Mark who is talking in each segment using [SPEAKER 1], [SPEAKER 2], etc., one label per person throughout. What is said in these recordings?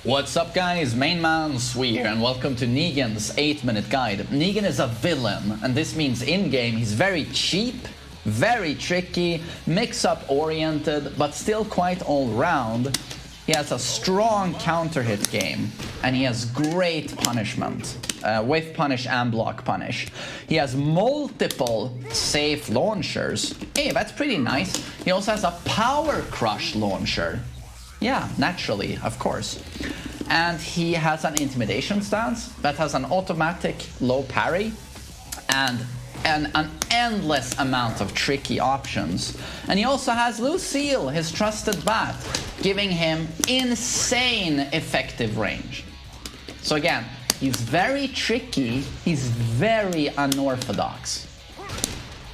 [SPEAKER 1] What's up guys, MainManSWE here and welcome to Negan's 8-minute guide. Negan is a villain and this means in-game he's very cheap, very tricky, mix-up oriented, but still quite all-round. He has a strong counter-hit game and he has great punishment, with punish and block punish. He has multiple safe launchers. Hey, that's pretty nice. He also has a power crush launcher. Yeah, naturally, of course. And he has an intimidation stance that has an automatic low parry and an endless amount of tricky options. And he also has Lucille, his trusted bat, giving him insane effective range. So again, he's very tricky, he's very unorthodox.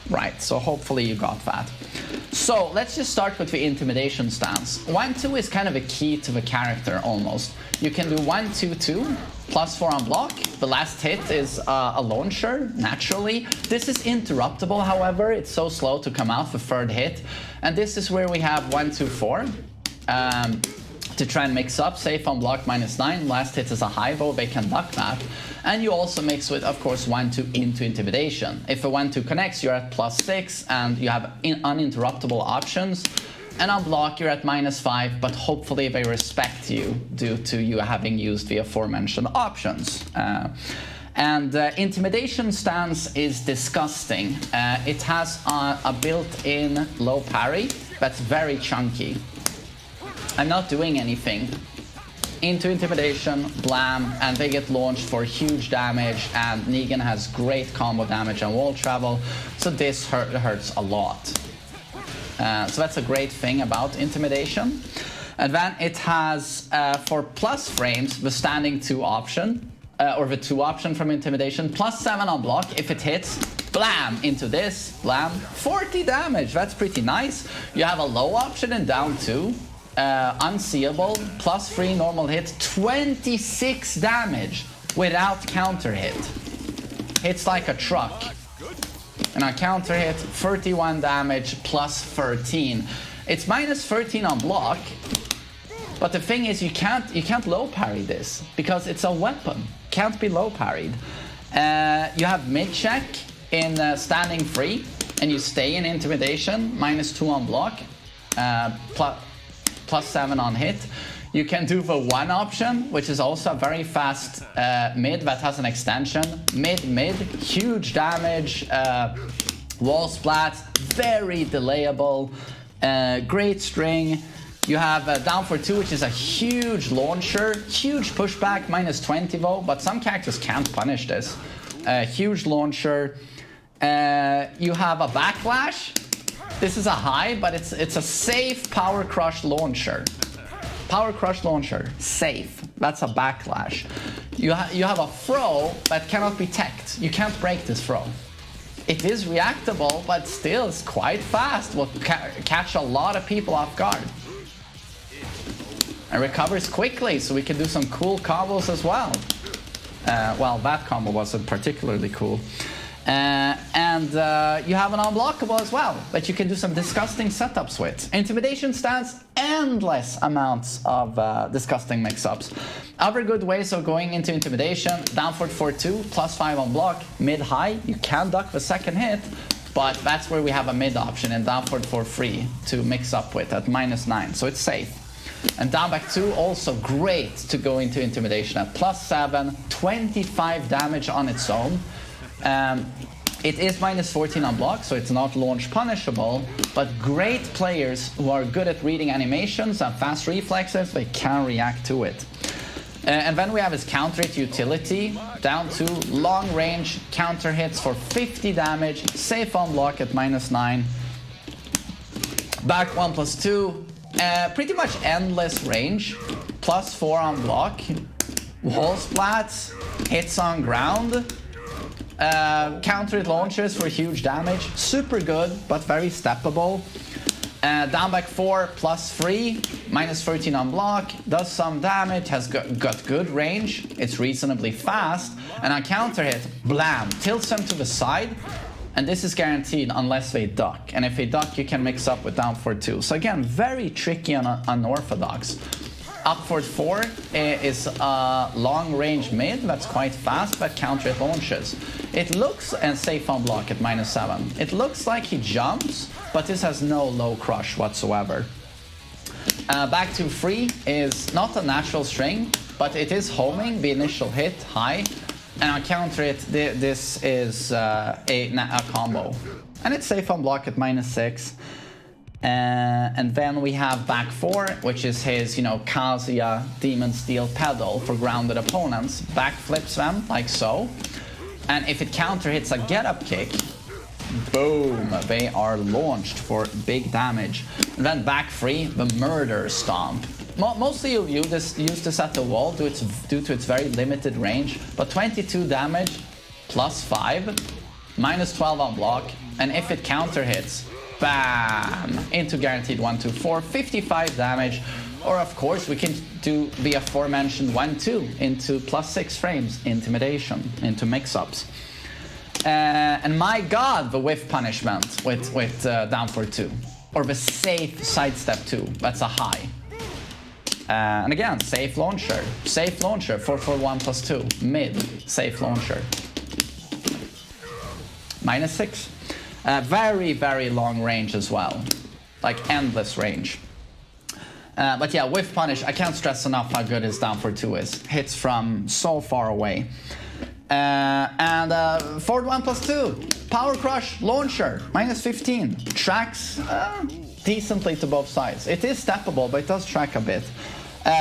[SPEAKER 1] Right, so hopefully you got that. So let's just start with the intimidation stance. 1-2 is kind of a key to the character almost. You can do 1-2-2 plus 4 on block. The last hit is a launcher, naturally. This is interruptible, however. It's so slow to come out the third hit. And this is where we have 1-2-4. To try and mix up, safe on block -9. Last hit is a high bow, they can duck that. And you also mix with, of course, 1-2 into intimidation. If a 1-2 connects, you're at +6 and you have uninterruptible options. And on block, you're at -5, but hopefully they respect you due to you having used the aforementioned options. Intimidation stance is disgusting. It has a built-in low parry that's very chunky. I'm not doing anything. Into intimidation, blam, and they get launched for huge damage, and Negan has great combo damage and wall travel, so this hurts a lot. So that's a great thing about intimidation. And then it has, for plus frames, the standing 2 option, or the 2 option from intimidation, +7 on block. If it hits, blam, into this, blam, 40 damage, that's pretty nice. You have a low option in down 2. Unseeable, +3 normal hit, 26 damage without counter hit. Hits like a truck. And on counter hit, 31 damage +13. It's -13 on block, but the thing is you can't low parry this because it's a weapon. Can't be low parried. You have mid check in standing free, and you stay in intimidation, -2 on block, +7 on hit. You can do the 1 option, which is also a very fast mid that has an extension. Mid, huge damage, wall splats, very delayable, great string. You have down for 2, which is a huge launcher, huge pushback, -20 though, but some characters can't punish this. Huge launcher. You have a backlash. This is a high, but it's a safe power crush launcher. Power crush launcher, safe. That's a backlash. You have a throw that cannot be teched. You can't break this throw. It is reactable, but still it's quite fast. Will catch a lot of people off guard. And recovers quickly, so we can do some cool combos as well. Well, that combo wasn't particularly cool. You have an unblockable as well that you can do some disgusting setups with. Intimidation stance, endless amounts of disgusting mix-ups. Other good ways of going into intimidation, down for 4-2, +5 on block, mid-high. You can duck the second hit, but that's where we have a mid option, and down for 3 to mix up with at -9, so it's safe. And down back 2, also great to go into intimidation at +7, 25 damage on its own. It is -14 on block, so it's not launch punishable, but great players who are good at reading animations and fast reflexes, they can react to it. And then we have his counter hit utility, down to long range counter hits for 50 damage, safe on block at -9. Back 1 +2, pretty much endless range, +4 on block, wall splats, hits on ground. Counter hit launchers for huge damage, super good but very steppable. Down back 4 +3, -13 on block, does some damage, has got good range, it's reasonably fast, and on counter hit, blam, tilts them to the side, and this is guaranteed unless they duck, and if they duck you can mix up with down for 2. So again, very tricky and unorthodox. Upward 4 is a long-range mid that's quite fast, but counter it launches. It looks, and safe on block at -7. It looks like he jumps, but this has no low crush whatsoever. Back to 3 is not a natural string, but it is homing the initial hit high. And on counter it, this is a combo. And it's safe on block at -6. And then we have back 4, which is his, Kazuya Demon Steel pedal for grounded opponents. Back flips them, like so. And if it counter hits a get-up kick, boom, they are launched for big damage. And then back 3, the murder stomp. Mostly you'll use this at the wall due to its very limited range, but 22 damage plus 5, -12 on block, and if it counter hits, bam, into guaranteed 1-2-4, 55 damage, or of course we can do the aforementioned 1-2 into +6 frames, intimidation, into mix-ups. And my god, the whiff punishment with down for 2, or the safe sidestep 2, that's a high. And again, safe launcher, 4-1+2, mid, safe launcher. -6. Very, very long range as well, like endless range. But yeah, whiff punish, I can't stress enough how good his down for 2 is. Hits from so far away. And forward 1+2, power crush, launcher, -15. Tracks decently to both sides. It is steppable, but it does track a bit.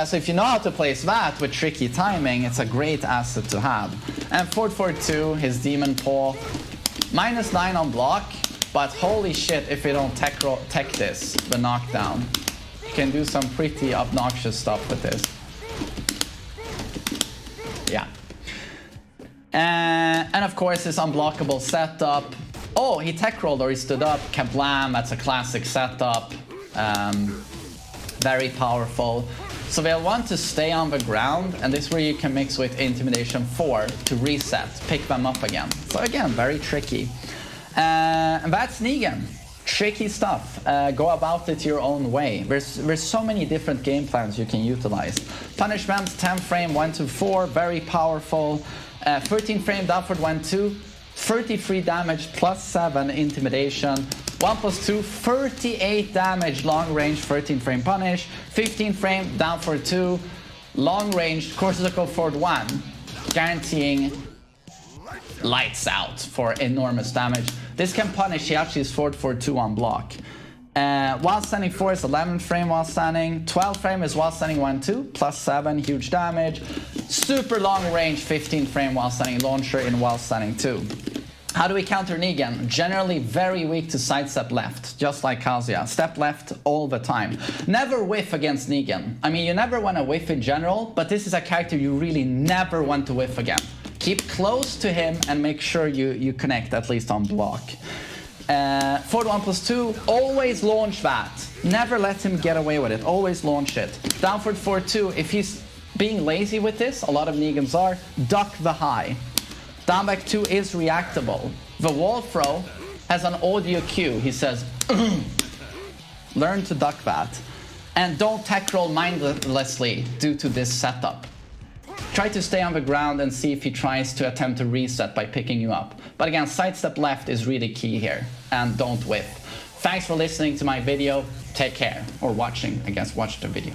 [SPEAKER 1] So if you know how to place that with tricky timing, it's a great asset to have. And forward 4-2, his demon paw, -9 on block, but holy shit if you don't tech this, the knockdown. You can do some pretty obnoxious stuff with this. Yeah. And of course his unblockable setup. Oh, he tech rolled or he stood up. Kablam, that's a classic setup. Very powerful. So they'll want to stay on the ground, and this is where you can mix with Intimidation 4 to reset, pick them up again. So again, very tricky. And that's Negan. Tricky stuff. Go about it your own way. There's so many different game plans you can utilize. Punishment, 10 frame, 1-4, very powerful. 13 frame, downward 1-2, 33 damage, +7 intimidation. 1+2, 38 damage, long range, 13 frame punish, 15 frame, down for 2, long range, cortical forward 1, guaranteeing lights out for enormous damage. This can punish, he actually is forward for 2 on block. While standing 4 is 11 frame while standing, 12 frame is while standing 1-2, +7, huge damage. Super long range, 15 frame while standing launcher in while standing 2. How do we counter Negan? Generally very weak to sidestep left, just like Kazuya. Step left all the time. Never whiff against Negan. I mean, you never want to whiff in general, but this is a character you really never want to whiff again. Keep close to him and make sure you connect, at least on block. Forward 1+2, always launch that. Never let him get away with it, always launch it. Downward 4-2, if he's being lazy with this, a lot of Negans are, duck the high. Down back 2 is reactable. The wall throw has an audio cue. He says, learn to duck that. And don't tech roll mindlessly due to this setup. Try to stay on the ground and see if he tries to attempt to reset by picking you up. But again, sidestep left is really key here. And don't whiff. Thanks for listening to my video. Take care. Or watching, I guess. Watch the video.